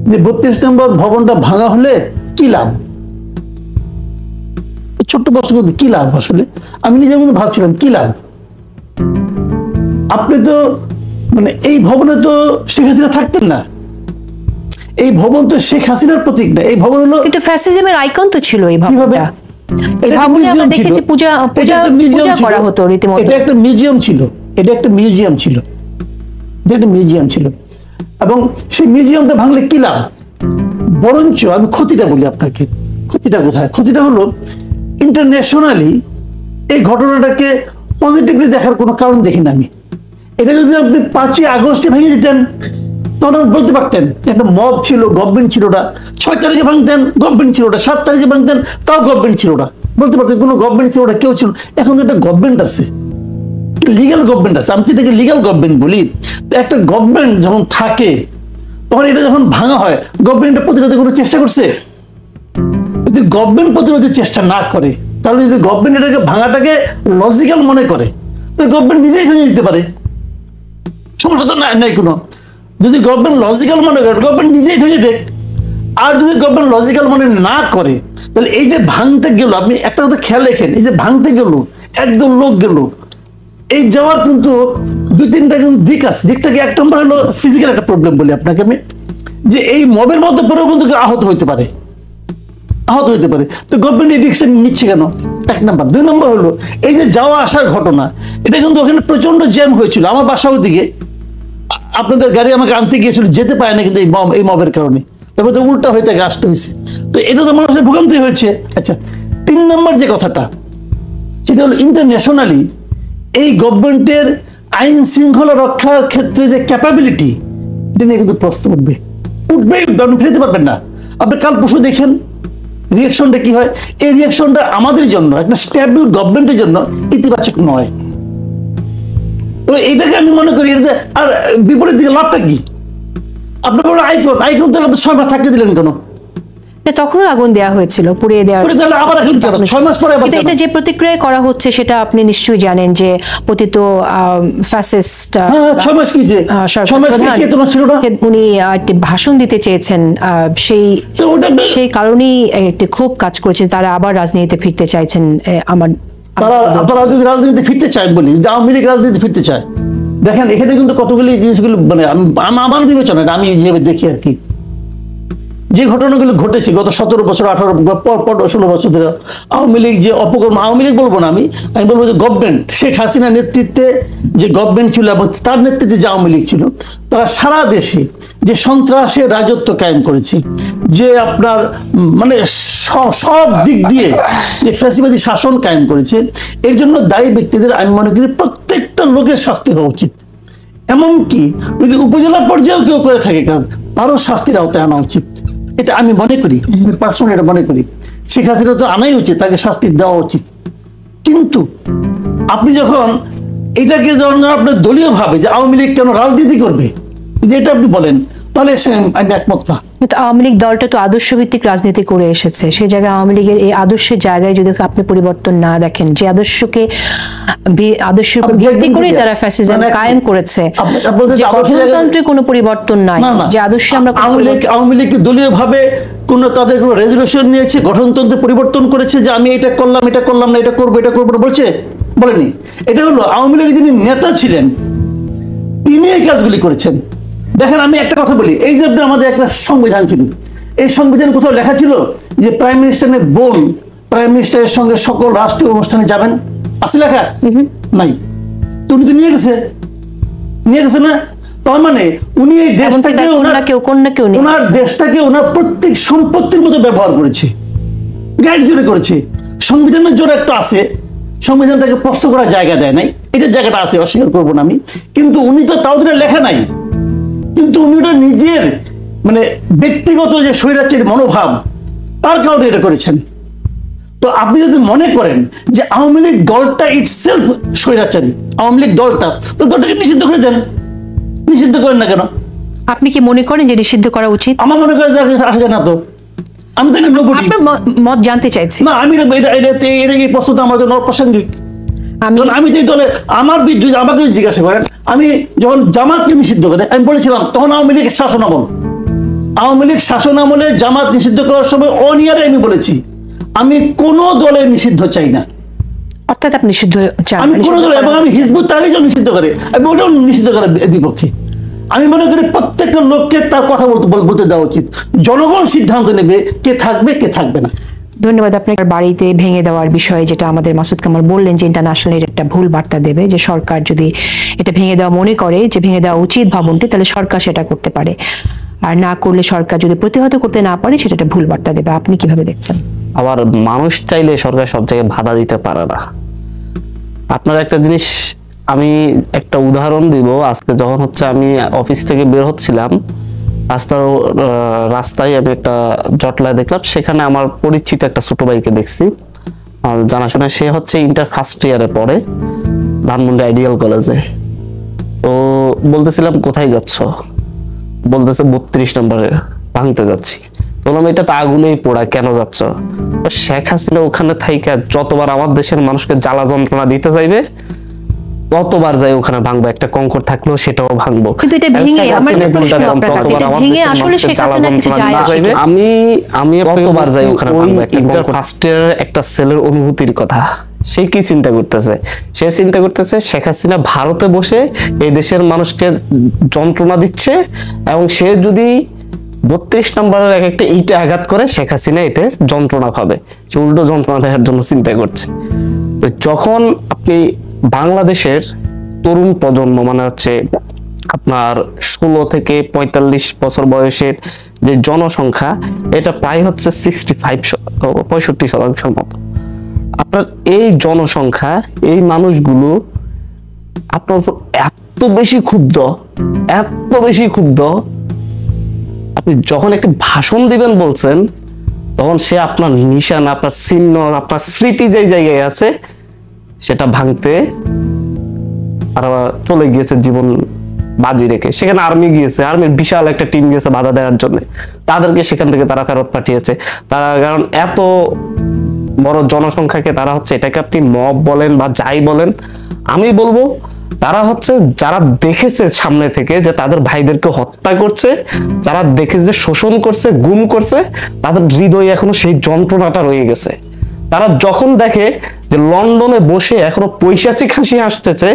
যে 32 নম্বর ভবনটা ভাঙা হলে কি লাভ, ছোট্ট প্রশ্ন করতে কি লাভ আসলে, আমি নিজের মধ্যে ভাবছিলাম কি লাভ। আপনি তো মানে এই ভবনে তো শেখ হাসিনা থাকতেন না, এই ভবন তো শেখ হাসিনার প্রতীক না, এই ভবন হলো কিন্তু ফ্যাসিজমের আইকন তো ছিল এই কিভাবে ভবনটা। এই ভবনে আমরা দেখেছি পূজা করা হতো রীতিমতো। এটা একটা মিউজিয়াম ছিল, এটা একটা মিউজিয়াম ছিল, এটা একটা মিউজিয়াম ছিল। এবং সেই মিউজিয়ামটা ভাঙলে কি লাভ, বরঞ্চ আমি ক্ষতিটা বলি আপনাকে। ক্ষতিটা কোথায়? ক্ষতিটা হলো ইন্টারন্যাশনালি এই ঘটনাটাকে পজিটিভলি দেখার কোনো কারণ দেখি না আমি। এটা যদি আপনি 5ই আগস্টে ভেঙে দিতেন তখন বলতে পারতেন একটা মব ছিল, গভর্নমেন্ট ছিল না। 6 তারিখে ভাঙতেন, গভর্নমেন্ট ছিল না। 7 তারিখে ভাঙতেন, তাও গভর্নমেন্ট ছিল না। বলতে পারতেন কোনো গভর্নমেন্ট ছিল না, কেউ ছিল। এখন তো একটা গভর্নমেন্ট আছে, লিগ্যাল গভর্নমেন্ট আছে, আমি তো এটাকে লিগ্যাল গভর্নমেন্ট বলি। তো একটা গভর্নমেন্ট যখন থাকে তখন এটা যখন ভাঙা হয়, গভর্নমেন্টটা প্রতিরোধের কোনো চেষ্টা করছে? যদি গভর্নমেন্ট প্রতিরোধের চেষ্টা না করে, তাহলে যদি গভর্নমেন্ট এটাকে ভাঙাটাকে লজিক্যাল মনে করে, তো গভর্নমেন্ট নিজেই ভেঙে দিতে পারে, সমস্যা তো নাই কোনো। যদি গভর্নমেন্ট লজিক্যাল মনে করে, গভর্নমেন্ট নিজেই ভেঙে দেখ। আর যদি গভর্নমেন্ট লজিক্যাল মনে না করে, তাহলে এই যে ভাঙতে গেল, আপনি একটা কথা খেয়াল রেখেন, এই যে ভাঙতে গেল একদম লোক গেল, এই যাওয়ার কিন্তু 2-3টা কিন্তু দিক আছে। দিকটা কি? 1 নম্বর হলো ফিজিক্যাল একটা প্রবলেম বলি আপনাকে আমি, যে এই মবের মধ্যে পড়েও কিন্তু আহত হইতে পারে, আহত হইতে পারে। তো গভর্নমেন্ট এই রিস্কটা নিচ্ছে কেন? 1 নম্বর। 2 নম্বর হলো এই যে যাওয়া আসার ঘটনা, এটা কিন্তু ওখানে প্রচন্ড জ্যাম হয়েছিল। আমার বাসা ওদিকে, আপনাদের গাড়ি আমাকে আনতে গিয়েছিল, যেতে পারে না কিন্তু এই মবের কারণে। তারপর তো উল্টা হয়ে তাকে আসতে হয়েছে। তো এটা তো মানুষের ভোগান্তি হয়েছে। আচ্ছা, 3 নম্বর যে কথাটা, সেটা হলো ইন্টারন্যাশনালি এই গভর্নমেন্টের আইন শৃঙ্খলা রক্ষার ক্ষেত্রে যে ক্যাপাবিলিটি, এটা নিয়ে কিন্তু প্রশ্ন উঠবে, আপনি ফেলতে পারবেন না। আপনি কাল পরশু দেখেন রিয়াকশনটা কি হয়। এই রিয়াকশনটা আমাদের জন্য, একটা স্টেবল গভর্নমেন্টের জন্য ইতিবাচক নয়। তো এটাকে আমি মনে করি, আর বিপরীত দিকে লাভটা কি? আপনার বলো আইকন তাহলে 6 মাস থাকতে দিলেন কেন? তখনও আগুন দেওয়া হয়েছিল, পুড়িয়ে দেওয়া। আবার এখন 6 মাস পরে এটা যে প্রতিক্রিয়া করা হচ্ছে সেটা আপনি নিশ্চয়ই জানেন, যে পতিত ফ্যাসিস্ট 6 মাস কি, 6 মাস কি তোমার ছিল না? উনি একটি ভাষণ দিতে চেয়েছেন, সেই কারণেই একটি ক্ষোভ কাজ করেছে। তারা আবার রাজনীতিতে ফিরতে চাইছেন। তারা যদি রাজনীতিতে ফিরতে চায় বলি, যে আওয়ামী লীগ রাজনীতিতে ফিরতে চায়, দেখেন এখানে কিন্তু কতগুলি জিনিসগুলো মানে আমার বিবেচনা, আমি যেভাবে দেখি আর কি, যে ঘটনাগুলো ঘটেছে গত 17 বছর 18 পর 16 বছর ধরে আওয়ামী লীগ যে অপকর্ম, আওয়ামী লীগ বলবো না, আমি বলবো যে গভর্নমেন্ট, শেখ হাসিনার নেতৃত্বে যে গভর্নমেন্ট ছিল এবং তার নেতৃত্বে যে আওয়ামী লীগ ছিল, তারা সারা দেশে যে সন্ত্রাসের রাজত্ব কায়েম করেছে, যে আপনার মানে সব দিক দিয়ে যে ফ্যাসিবাদী শাসন কায়েম করেছে, এর জন্য দায়ী ব্যক্তিদের আমি মনে করি প্রত্যেকটা লোকের শাস্তি হওয়া উচিত। এমনকি যদি উপজেলা পর্যায়েও কেউ করে থাকে, তারও শাস্তির আওতায় আনা উচিত। এটা আমি মনে করি, পার্সোনালি এটা মনে করি। শেখ হাসিনা তো আনাই উচিত, তাকে শাস্তি দেওয়া উচিত। কিন্তু আপনি যখন এটাকে যখন আপনার দলীয় ভাবে যে আওয়ামী লীগ কেন রাজনীতি করবে, যে এটা আপনি বলেন, তাহলে আমি একমত না। কিন্তু আওয়ামী লীগ দলটা তো আদর্শ ভিত্তিক রাজনীতি করে এসেছে। সেই জায়গায় আওয়ামী লীগের এই আদর্শের জায়গায় যদি আপনি পরিবর্তন না দেখেন, যে আদর্শের উপর ভিত্তি করে তারা ফ্যাসিজম কায়েম করেছে, যে গঠনতন্ত্রে কোনো পরিবর্তন নাই, যে আদর্শে আমরা আওয়ামী লীগ দলীয় ভাবে কোন তাদের কোনো রেজলিউশন নিয়েছে, গঠনতন্ত্রে পরিবর্তন করেছে, যে আমি এটা করলাম না, এটা করবো না বলছে? বলেনি। এটা হলো আওয়ামী লীগের যিনি নেতা ছিলেন, তিনি এই কাজগুলি করেছেন। দেখেন আমি একটা কথা বলি, এই যে আমাদের একটা সংবিধান ছিল, এই সংবিধান কোথাও লেখা ছিল যে প্রাইম মিনিস্টারের বোন প্রাইম মিনিস্টারের সঙ্গে সকল রাষ্ট্রীয় অনুষ্ঠানে যাবেন? আছে লেখা? নাই। তুমি তো নিয়ে গেছে না? তার মানে উনি এই দেশটাকে ওনার দেশটাকে ওনার প্রত্যেক সম্পত্তির মতো ব্যবহার করেছে, গাইড জোরে করেছে। সংবিধানের জোরে একটা আছে, সংবিধান তাকে প্রশ্ন করার জায়গা দেয় নাই, এটার জায়গাটা আছে, অস্বীকার করবো না আমি। কিন্তু উনি তো তাও লেখা নাই, কিন্তু উনি ওটা নিজের মানে ব্যক্তিগত যে স্বৈরাচারী মনোভাব, তার কারণে এটা করেছেন। তো আপনি যদি মনে করেন যে আওয়ামী লীগ দলটা ইটসেলফ স্বৈরাচারী, আওয়ামী লীগ দলটা, তো দলটাকে নিষিদ্ধ করে দেন। নিষিদ্ধ করেন না কেন? আপনি কি মনে করেন যে নিষিদ্ধ করা উচিত? আমার মনে করেন আসা যায় না। তো আমি তো আপনার মত জানতে চাইছি। না, আমি এই প্রশ্নটা আমার জন্য অপ্রাসঙ্গিক। আমি যে দলে আমার যদি আমাকে জিজ্ঞাসা করেন, আমি যখন জামাতকে নিষিদ্ধ করে আমি বলেছিলাম, তখন আওয়ামী লীগের শাসন আমল, আওয়ামী লীগ শাসন আমলে জামাত নিষিদ্ধ করার সময় অনিয়ারে আমি বলেছি আমি কোন দলের নিষিদ্ধ চাই না, অর্থাৎ আপনি নিষিদ্ধ চান আমি না, কোন নিষিদ্ধ দল, এবং করা আমি হচ্ছে। হিজবুত তাহরির নিষিদ্ধ করে আমি ওটাও নিষিদ্ধ করার বিপক্ষে। আমি মনে করি প্রত্যেকটা লোককে তার কথা বলতে দেওয়া উচিত, জনগণ সিদ্ধান্ত নেবে কে থাকবে কে থাকবে না। ধন্যবাদ আপনাকে। বাড়িতে ভেঙে দেওয়ার বিষয়ে যেটা আমাদের মাসুদ কামাল বললেন যে ইন্টারন্যাশনাল একটা ভুল বার্তা দেবে, যে সরকার যদি এটা ভেঙে দেওয়া মনে করে যে ভেঙে দেওয়া উচিত ভবনটি, তাহলে সরকার সেটা করতে পারে, আর না করলে সরকার যদি প্রতিহত করতে না পারে সেটা একটা ভুল বার্তা দেবে। আপনি কিভাবে দেখছেন? আবার মানুষ চাইলে সরকার সব জায়গায় বাধা দিতে পারে না। আপনার একটা জিনিস আমি একটা উদাহরণ দিব। আজকে যখন হচ্ছে আমি অফিস থেকে বের হচ্ছিলাম, রাস্তায় আমি একটা জটলায় দেখলাম, সেখানে আমার পরিচিত একটা ছোট ভাইকে দেখছি, জানাশোনা। সে হচ্ছে ইন্টার ফার্স্ট ইয়ারে পড়ে ধানমন্ডি আইডিয়াল কলেজে। তো বলতেছিলাম কোথায় যাচ্ছ, বলতেছে 32 নম্বরে ভাঙতে যাচ্ছি। বললাম এটা তো আগুনেই পোড়া, কেন যাচ্ছ? শেখ হাসিনা ওখানে থাইকা যতবার আমার দেশের মানুষকে জ্বালা যন্ত্রণা দিতে চাইবে ততবার যাই ওখানে ভাঙবো, একটা কঙ্কর থাকলেও সেটাও ভাঙবো। কিন্তু এটা ভেঙে আমার একটা প্রশ্ন আপনার কাছে, এটা ভেঙে আসলে শেখ হাসিনা কিছু যায় আসে না? আমি কতবার যাই ওখানে ভাঙবো, ইন্টার ফার্স্ট ইয়ারের একটা ছেলের অনুভূতির কথা। সে কি চিন্তা করতেছে? সে চিন্তা করতেছে শেখ হাসিনা ভারতে বসে এই দেশের মানুষকে যন্ত্রণা দিচ্ছে, এবং সে যদি 32 নম্বরের একটা ইটে আঘাত করে শেখ হাসিনা এতে যন্ত্রণা পাবে, সে উল্টো যন্ত্রণা দেওয়ার জন্য চিন্তা করছে। তো যখন আপনি বাংলাদেশের তরুণ প্রজন্ম, মানে হচ্ছে আপনার 16 থেকে 45 বছর বয়সের যে জনসংখ্যা, এটা প্রায় হচ্ছে 65-65% মতো। আপনার এই জনসংখ্যা, এই মানুষগুলো আপনার উপর এত বেশি ক্ষুব্ধ, এত বেশি ক্ষুব্ধ, আপনি যখন একটা ভাষণ দিবেন বলছেন, তখন সে আপনার নিশানা, আপনার চিহ্ন, আপনার স্মৃতি যে জায়গায় আছে সেটা ভাঙতে আর চলে গিয়েছে জীবন বাজি রেখে। সেখানে আর্মি গিয়েছে, আর্মির বিশাল একটা টিম গিয়েছে বাধা দেওয়ার জন্য, তাদেরকে সেখান থেকে তারা ফেরত পাঠিয়েছে। তারা কারণ এত বড় জনসংখ্যাকে তারা হচ্ছে, এটাকে আপনি মব বলেন বা যাই বলেন, আমি বলবো তারা হচ্ছে যারা দেখেছে সামনে থেকে যে তাদের ভাইদেরকে হত্যা করছে, যারা দেখেছে যে শোষণ করছে, গুম করছে, তাদের হৃদয়ে এখনো সেই যন্ত্রণাটা রয়ে গেছে। তারা যখন দেখে যে লন্ডনে বসে এখনো পৈশাচিক হাসি আসতেছে,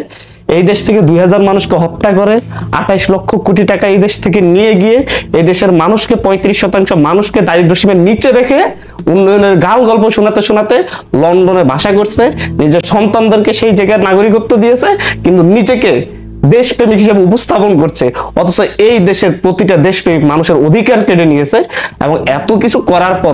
এই দেশ থেকে 2000 মানুষকে হত্যা করে 28 লক্ষ কোটি টাকা এই দেশ থেকে নিয়ে গিয়ে এই দেশের মানুষকে 35% মানুষকে দারিদ্র্য সীমার নিচে রেখে উন্নয়নের গাল গল্প শোনাতে শোনাতে লন্ডনে বাসা করছে, নিজের সন্তানদেরকে সেই জায়গায় নাগরিকত্ব দিয়েছে, কিন্তু নিজেকে দেশপ্রেমিক হিসেবে উপস্থাপন করছে, অথচ এই দেশের প্রতিটা দেশপ্রেমিক মানুষের অধিকার কেড়ে নিয়েছে। এবং এত কিছু করার পর